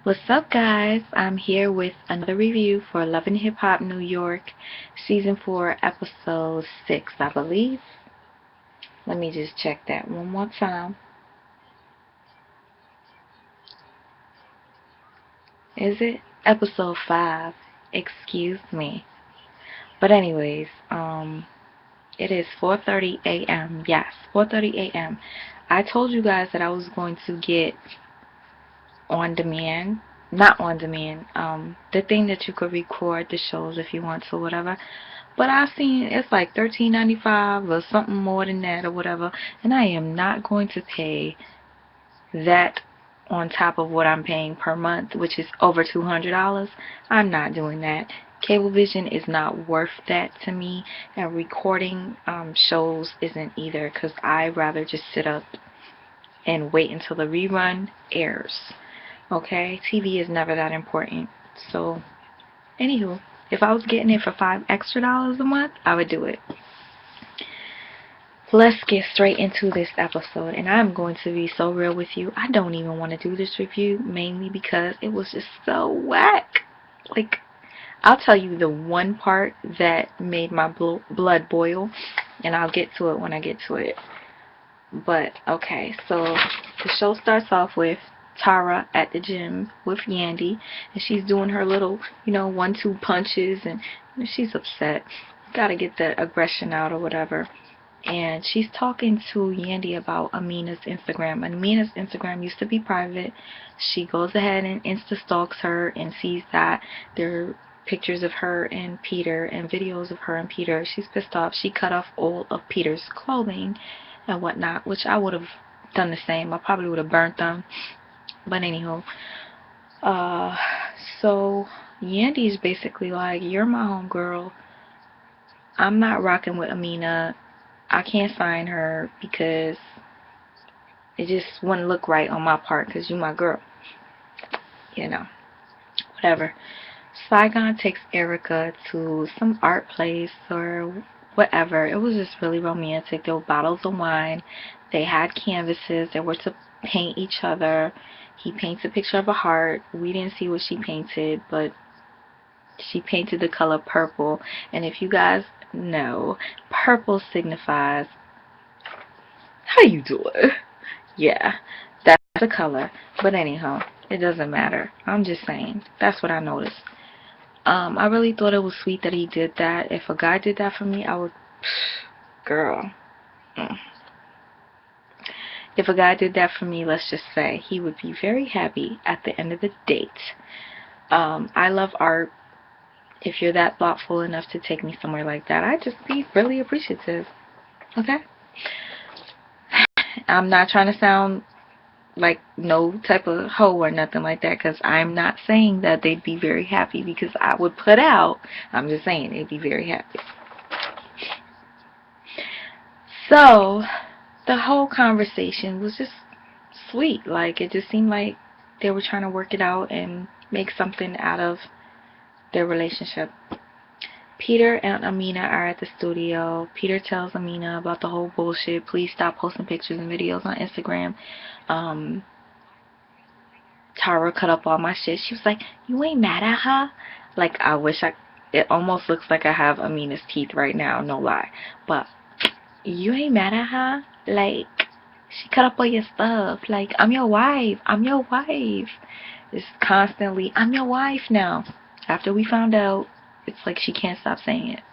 What's up, guys? I'm here with another review for Love and Hip Hop New York, Season 4, Episode 6, I believe. Let me just check that one more time. Is it? Episode 5. Excuse me. But anyways, it is 4:30 a.m. Yes, 4:30 a.m. I told you guys that I was going to get on demand, not on demand, the thing that you could record the shows if you want to, whatever. But I've seen it's like $13.95 or something more than that or whatever, and I am not going to pay that on top of what I'm paying per month, which is over $200. I'm not doing that. Cablevision is not worth that to me, and recording shows isn't either, because I'd rather just sit up and wait until the rerun airs. Okay, TV is never that important. So, anywho, if I was getting it for $5 extra a month, I would do it. Let's get straight into this episode, and I'm going to be so real with you. I don't even want to do this review, mainly because it was just so whack. Like, I'll tell you the one part that made my blood boil, and I'll get to it when I get to it. But, okay, so the show starts off with Tara at the gym with Yandy, and she's doing her little, 1-2 punches, and she's upset. Gotta get that aggression out or whatever. And she's talking to Yandy about Amina's Instagram. Amina's Instagram used to be private. She goes ahead and insta-stalks her and sees that there are pictures of her and Peter and videos of her and Peter. She's pissed off. She cut off all of Peter's clothing and whatnot, which I would have done the same. I probably would have burnt them. But anywho, so Yandy's basically like, you're my homegirl. I'm not rocking with Amina. I can't sign her because it just wouldn't look right on my part because you my girl. Whatever. Saigon takes Erica to some art place or whatever. It was just really romantic. There were bottles of wine. They had canvases. They were to paint each other. He paints a picture of a heart. We didn't see what she painted, but she painted the color purple. And if you guys know, purple signifies how you doing. Yeah, that's the color. But anyhow, it doesn't matter. I'm just saying. That's what I noticed. I really thought it was sweet that he did that. If a guy did that for me, I would... Girl. If a guy did that for me, let's just say, he would be very happy at the end of the date. I love art. If you're that thoughtful enough to take me somewhere like that, I'd just be really appreciative. Okay? I'm not trying to sound like no type of hoe or nothing like that, because I'm not saying that they'd be very happy, because I would put out. I'm just saying they'd be very happy. So the whole conversation was just sweet. Like, it just seemed like they were trying to work it out and make something out of their relationship. Peter and Amina are at the studio. Peter tells Amina about the whole bullshit. Please stop posting pictures and videos on Instagram. Tara cut up all my shit. She was like, you ain't mad at her? Like, it almost looks like I have Amina's teeth right now, no lie. But, you ain't mad at her? Like, she cut up all your stuff. Like, I'm your wife. I'm your wife. It's constantly, I'm your wife now. After we found out, it's like she can't stop saying it.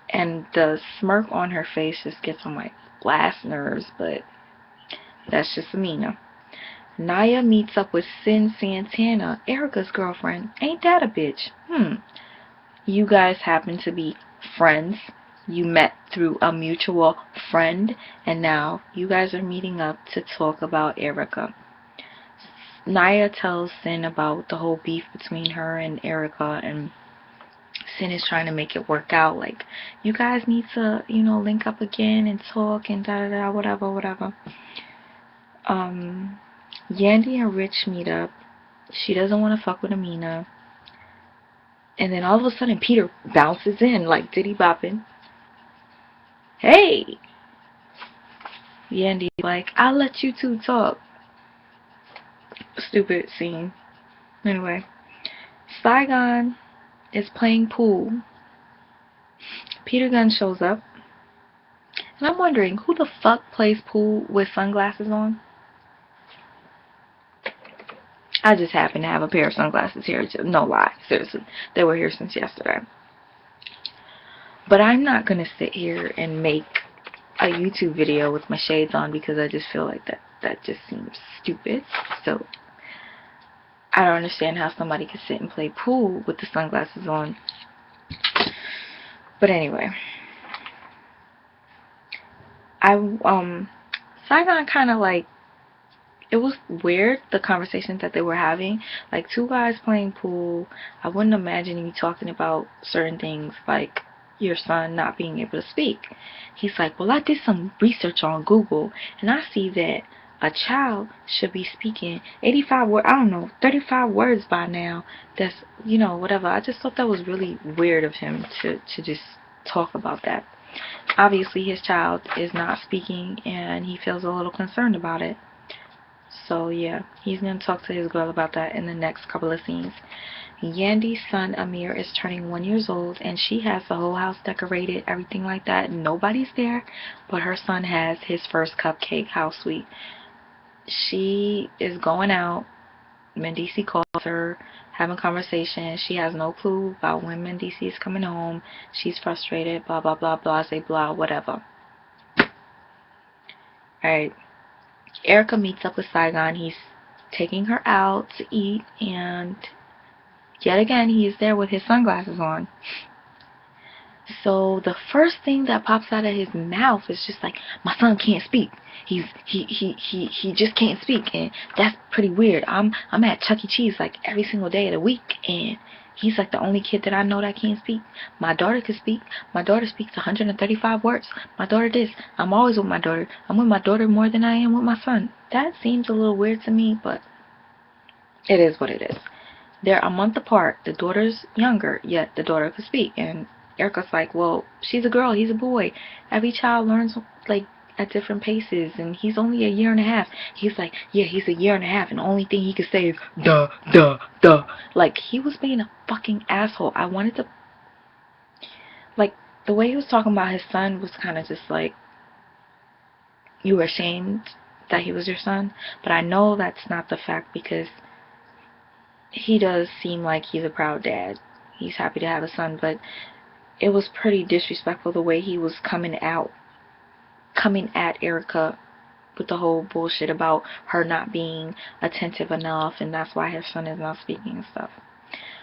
And the smirk on her face just gets on my last nerves, but that's just Amina. Naya meets up with Sin Santana, Erica's girlfriend. Ain't that a bitch? You guys happen to be friends. You met through a mutual friend, and now you guys are meeting up to talk about Erica. Naya tells Sin about the whole beef between her and Erica, and Sin is trying to make it work out. Like, you guys need to, link up again and talk and da-da-da, whatever. Yandy and Rich meet up. She doesn't want to fuck with Amina. And then all of a sudden, Peter bounces in like Diddy bopping. Hey! Yandy's like, I'll let you two talk. Stupid scene. Anyway, Saigon is playing pool. Peter Gunn shows up. And I'm wondering, who the fuck plays pool with sunglasses on? I just happen to have a pair of sunglasses here. No lie. Seriously. They were here since yesterday. But I'm not going to sit here and make a YouTube video with my shades on because I just feel like that just seems stupid. So I don't understand how somebody could sit and play pool with the sunglasses on. But anyway, Saigon kind of like, it was weird, the conversations that they were having. Like, two guys playing pool. I wouldn't imagine you talking about certain things like your son not being able to speak. He's like, well, I did some research on Google, and I see that a child should be speaking 85 words, I don't know, 35 words by now. That's, you know, whatever. I just thought that was really weird of him to just talk about that. Obviously, his child is not speaking, and he feels a little concerned about it. So yeah, he's going to talk to his girl about that in the next couple of scenes. Yandy's son Amir is turning 1 year old, and she has the whole house decorated, everything like that. Nobody's there, but her son has his first cupcake. How sweet. She is going out. Mendici calls her, having conversation. She has no clue about when Mendici is coming home. She's frustrated, blah blah blah blah, say blah, whatever. Alright, Erica meets up with Saigon. He's taking her out to eat, and yet again he is there with his sunglasses on. So the first thing that pops out of his mouth is just like, my son can't speak. He just can't speak, and that's pretty weird. I'm at Chuck E. Cheese like every single day of the week, and he's like the only kid that I know that can't speak. My daughter can speak. My daughter speaks 135 words. My daughter this. I'm always with my daughter. I'm with my daughter more than I am with my son. That seems a little weird to me, but it is what it is. They're a month apart. The daughter's younger, yet the daughter can speak. And Erica's like, well, she's a girl, he's a boy. Every child learns like at different paces, and he's only a year and a half. He's like, yeah, he's a year and a half, and the only thing he could say is duh, duh, duh. Like, he was being a fucking asshole. I wanted to, like, the way he was talking about his son was kind of just like, you were ashamed that he was your son. But I know that's not the fact, because he does seem like he's a proud dad. He's happy to have a son, but it was pretty disrespectful the way he was coming at Erica with the whole bullshit about her not being attentive enough, and that's why her son is not speaking and stuff.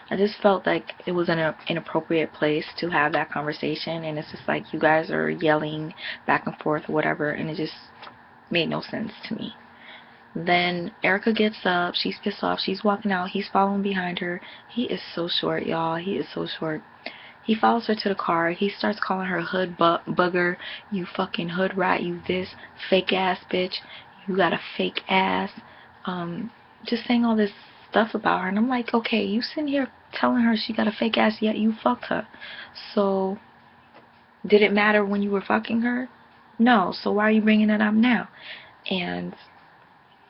I just felt like it was an inappropriate place to have that conversation, and it's just like you guys are yelling back and forth or whatever, and it just made no sense to me. Then Erica gets up, she's pissed off, she's walking out, he's following behind her. He is so short, y'all. He is so short. He follows her to the car. He starts calling her hood bugger, you fucking hood rat, you this fake ass bitch, you got a fake ass. Just saying all this stuff about her, and I'm like, okay, you sitting here telling her she got a fake ass, yet you fucked her. So did it matter when you were fucking her? No. So why are you bringing it up now? And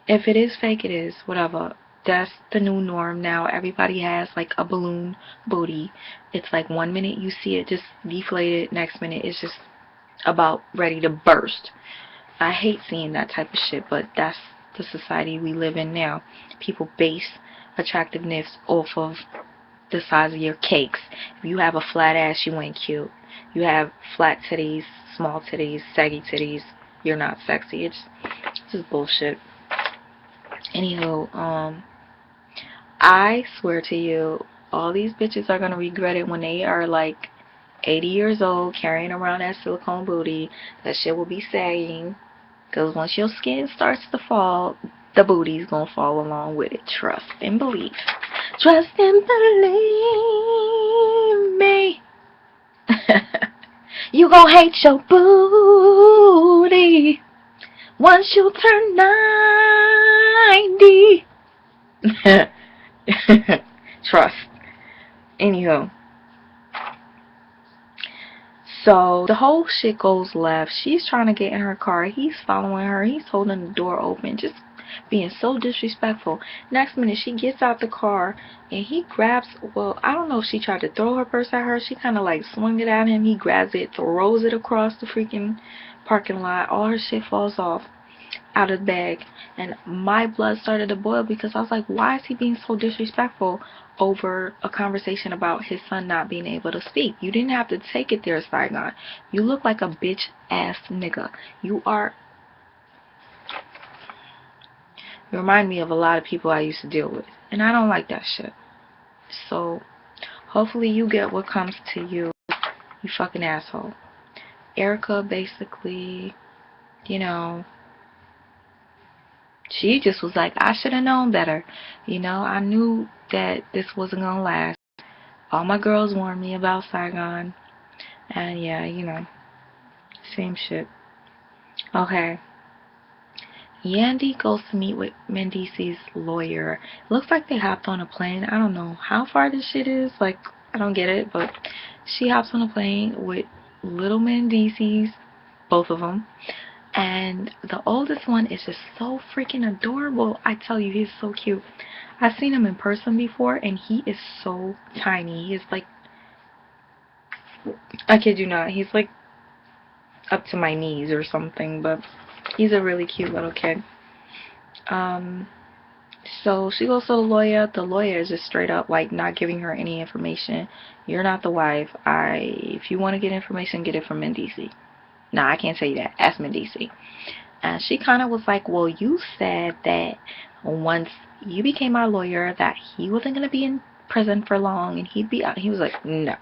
if it is fake, it is. Whatever. That's the new norm now. Everybody has like a balloon booty. It's like 1 minute you see it just deflated, next minute it's just about ready to burst. I hate seeing that type of shit, but that's the society we live in now. People base attractiveness off of the size of your cakes. If you have a flat ass, you ain't cute. You have flat titties, small titties, saggy titties, you're not sexy. It's just bullshit. Anywho, I swear to you, all these bitches are gonna regret it when they are like 80 years old, carrying around that silicone booty. That shit will be sagging, because once your skin starts to fall, the booty's gonna fall along with it. Trust and believe. Trust and believe me. You gon' hate your booty once you turn 90. Trust. Anywho, so the whole shit goes left. She's trying to get in her car. He's following her. He's holding the door open. Just being so disrespectful. Next minute, she gets out the car and he grabs, well, I don't know if she tried to throw her purse at her. She kind of like swung it at him. He grabs it, throws it across the freaking parking lot. All her shit falls off out of the bag, and my blood started to boil because I was like, why is he being so disrespectful over a conversation about his son not being able to speak? You didn't have to take it there, Saigon. You look like a bitch ass nigga. You remind me of a lot of people I used to deal with, and I don't like that shit. So hopefully you get what comes to you, you fucking asshole. Erica basically, you know, she just was like, I should have known better. You know, I knew that this wasn't gonna last. All my girls warned me about Saigon. And yeah, you know, same shit. Okay. Yandy goes to meet with Mendici's lawyer. It looks like they hopped on a plane. I don't know how far this shit is. Like, I don't get it. But she hops on a plane with little Mendici's, both of them. And the oldest one is just so freaking adorable. I tell you, he's so cute. I've seen him in person before, and he is so tiny. He is like, I kid you not, he's like up to my knees or something, but he's a really cute little kid. So she goes to the lawyer. The lawyer is just straight up like not giving her any information. You're not the wife. If you want to get information, get it from Mendici. Nah, I can't say that. Ask Mendici. And she kind of was like, well, you said that once you became our lawyer that he wasn't going to be in prison for long and he'd be out. He was like, no,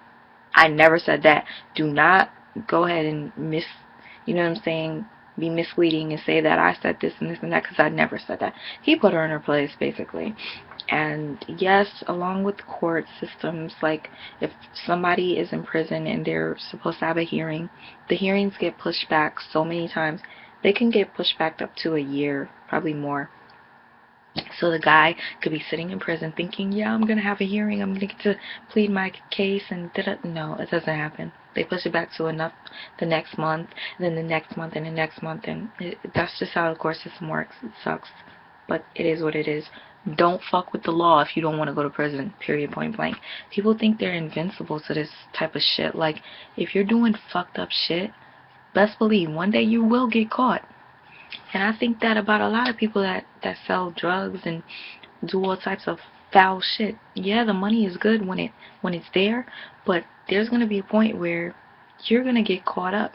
I never said that. Do not go ahead and you know what I'm saying, be misleading and say that I said this and this and that, because I never said that. He put her in her place, basically. And yes, along with court systems, like if somebody is in prison and they're supposed to have a hearing, the hearings get pushed back so many times. They can get pushed back up to a year, probably more. So the guy could be sitting in prison thinking, yeah, I'm going to have a hearing, I'm going to get to plead my case, and no, it doesn't happen. They push it back to the next month, and then the next month, and the next month, and that's just how the court system works. It sucks, but it is what it is. Don't fuck with the law if you don't want to go to prison, period, point blank. People think they're invincible to this type of shit. Like, if you're doing fucked up shit, best believe one day you will get caught. And I think that about a lot of people that sell drugs and do all types of foul shit. Yeah, the money is good when it's there, but there's gonna be a point where you're gonna get caught up.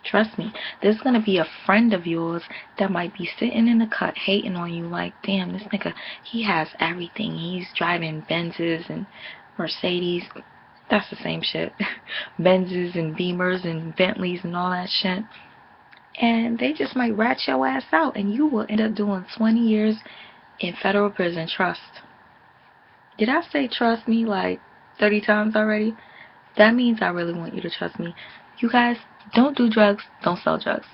Trust me. There's gonna be a friend of yours that might be sitting in the cut hating on you like, damn, this nigga, he has everything. He's driving Benzes and Mercedes. That's the same shit. Benzes and Beamers and Bentleys and all that shit. And they just might rat your ass out, and you will end up doing 20 years in federal prison. Trust. Did I say trust me like 30 times already? That means I really want you to trust me. You guys, don't do drugs, don't sell drugs.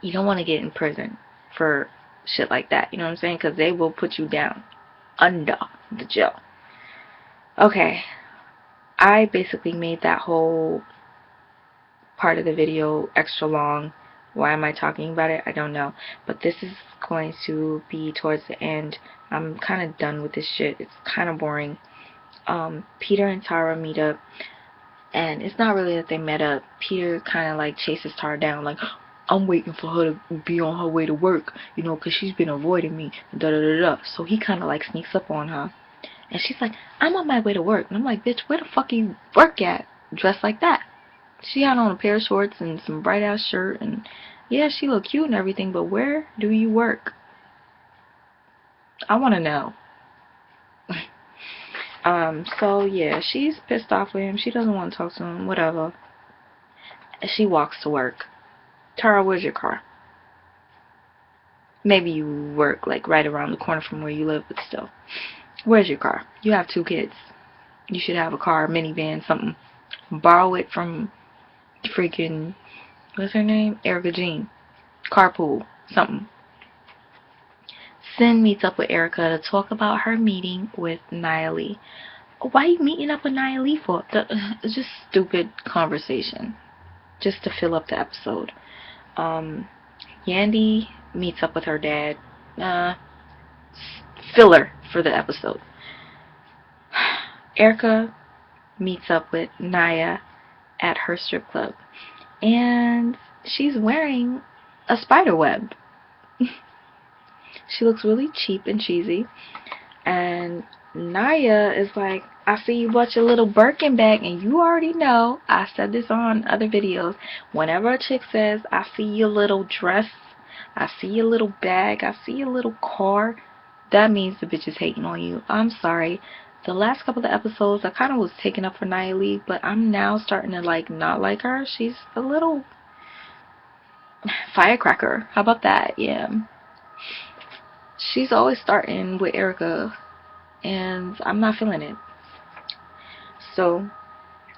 You don't want to get in prison for shit like that, you know what I'm saying? Because they will put you down under the jail. Okay, I basically made that whole part of the video extra long. Why am I talking about it? I don't know. But this is going to be towards the end. I'm kind of done with this shit. It's kind of boring. Peter and Tara meet up, and it's not really that they met up. Peter kind of like chases Tara down, like, I'm waiting for her to be on her way to work, you know, because she's been avoiding me, da da da da. So he kind of like sneaks up on her, and she's like, I'm on my way to work. And I'm like, bitch, where the fuck you work at dressed like that? She had on a pair of shorts and some bright ass shirt, and yeah, she looked cute and everything, but where do you work? I want to know. So yeah, she's pissed off with him. She doesn't want to talk to him, whatever. She walks to work. Tara, where's your car? Maybe you work like right around the corner from where you live, but still. Where's your car? You have 2 kids. You should have a car, minivan, something. Borrow it from freaking, what's her name? Erica Jean. Carpool, something. Sin meets up with Erica to talk about her meeting with Nayeli. Why are you meeting up with Nayeli for? It's just stupid conversation. Just to fill up the episode. Yandy meets up with her dad. Uh, Filler for the episode. Erica meets up with Naya at her strip club, and she's wearing a spider web. She looks really cheap and cheesy, and Naya is like, I see you bought your little Birkin bag, and you already know, I said this on other videos, whenever a chick says, I see your little dress, I see your little bag, I see your little car, that means the bitch is hating on you. I'm sorry. The last couple of episodes, I kind of was taking up for Nia Lee, but I'm now starting to, like, not like her. She's a little firecracker. How about that? Yeah. She's always starting with Erica, and I'm not feeling it. So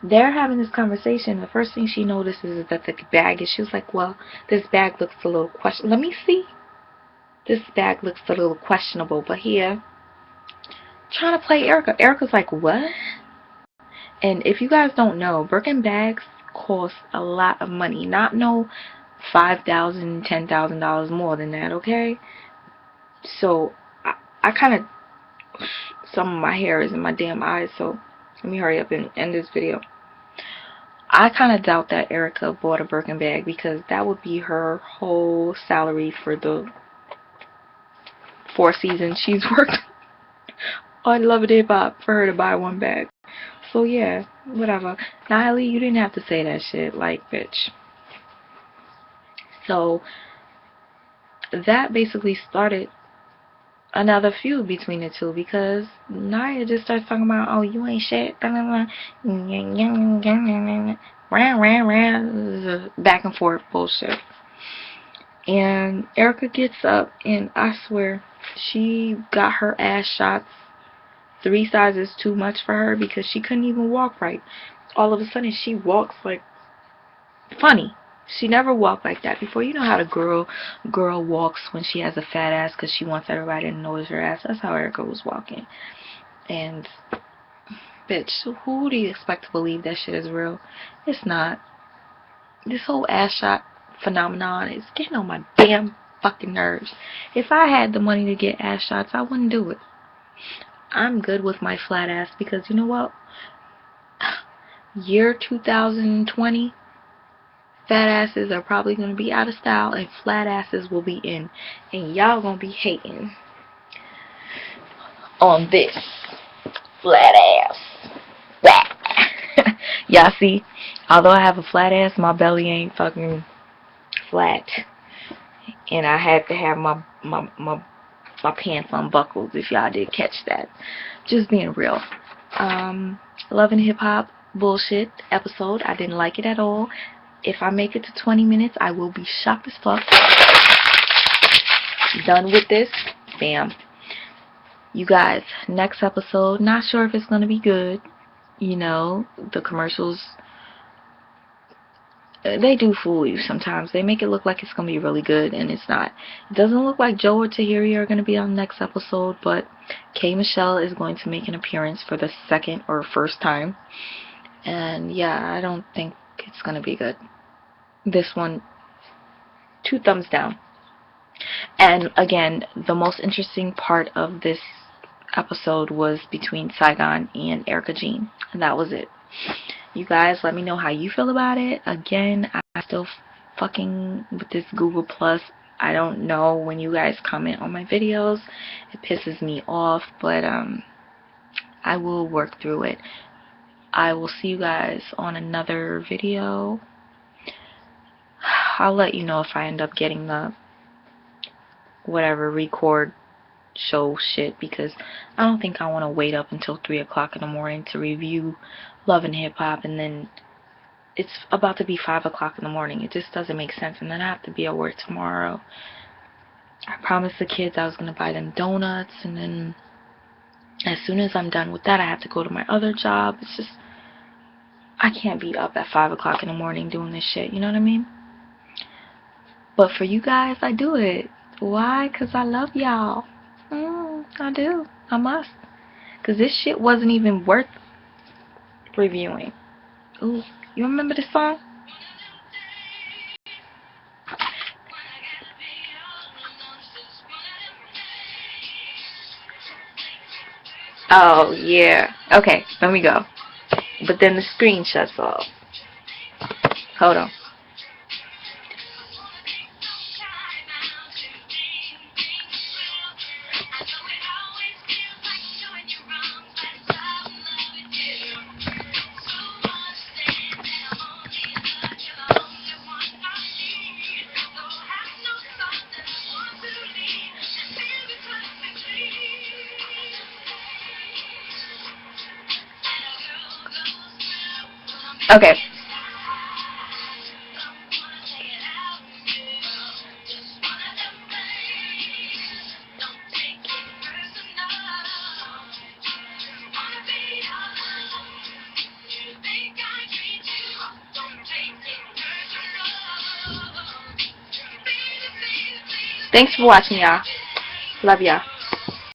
they're having this conversation. The first thing she notices is that the bag is, she was like, well, this bag looks a little let me see. This bag looks a little questionable. But here, trying to play Erica. Erica's like, what? And if you guys don't know, Birkin bags cost a lot of money. Not no $5,000, $10,000 more than that, okay? So I kind of, some of my hair is in my damn eyes, so let me hurry up and end this video. I kind of doubt that Erica bought a Birkin bag, because that would be her whole salary for the 4 seasons she's worked on Love and Hip Hop for her to buy one bag. So yeah, whatever. Niley, you didn't have to say that shit, like, bitch. So that basically started another feud between the two, because Naya just starts talking about, oh, you ain't shit, back and forth bullshit. And Erica gets up, and I swear she got her ass shots 3 sizes too much for her, because she couldn't even walk right. All of a sudden she walks like funny. She never walked like that before. You know how the girl walks when she has a fat ass because she wants everybody to notice her ass. That's how Erica was walking. And bitch, who do you expect to believe that shit is real? It's not. This whole ass shot phenomenon is getting on my damn fucking nerves. If I had the money to get ass shots, I wouldn't do it. I'm good with my flat ass, because you know what? Year 2020, fat asses are probably going to be out of style, and flat asses will be in. And y'all going to be hating on this flat ass. Y'all see, although I have a flat ass, my belly ain't fucking flat. And I had to have my pants unbuckled, if y'all did catch that. Just being real. Love and Hip Hop bullshit episode. I didn't like it at all. If I make it to 20 minutes, I will be shocked as fuck. Done with this. Bam. You guys, next episode, not sure if it's going to be good. You know, the commercials, they do fool you sometimes. They make it look like it's going to be really good, and it's not. It doesn't look like Joe or Tahiri are going to be on the next episode, but K. Michelle is going to make an appearance for the second or first time. And yeah, I don't think it's going to be good. This one, 2 thumbs down. And again, the most interesting part of this episode was between Saigon and Erica Jean, and that was it. You guys, let me know how you feel about it. Again, I still fucking with this Google Plus. I don't know when you guys comment on my videos. It pisses me off, but I will work through it. I will see you guys on another video. I'll let you know if I end up getting the whatever record show shit, because I don't think I want to wait up until 3 o'clock in the morning to review Love and Hip Hop, and then it's about to be 5 o'clock in the morning. It just doesn't make sense, and then I have to be at work tomorrow. I promised the kids I was going to buy them donuts, and then as soon as I'm done with that, I have to go to my other job. It's just, I can't be up at 5 o'clock in the morning doing this shit, you know what I mean? But for you guys, I do it. Why? Because I love y'all. I do. I must. Because this shit wasn't even worth reviewing. Ooh, you remember this song? Oh, yeah. Okay, let me go. But then the screen shuts off. Hold on. Okay. Thanks for watching, y'all. Love y'all.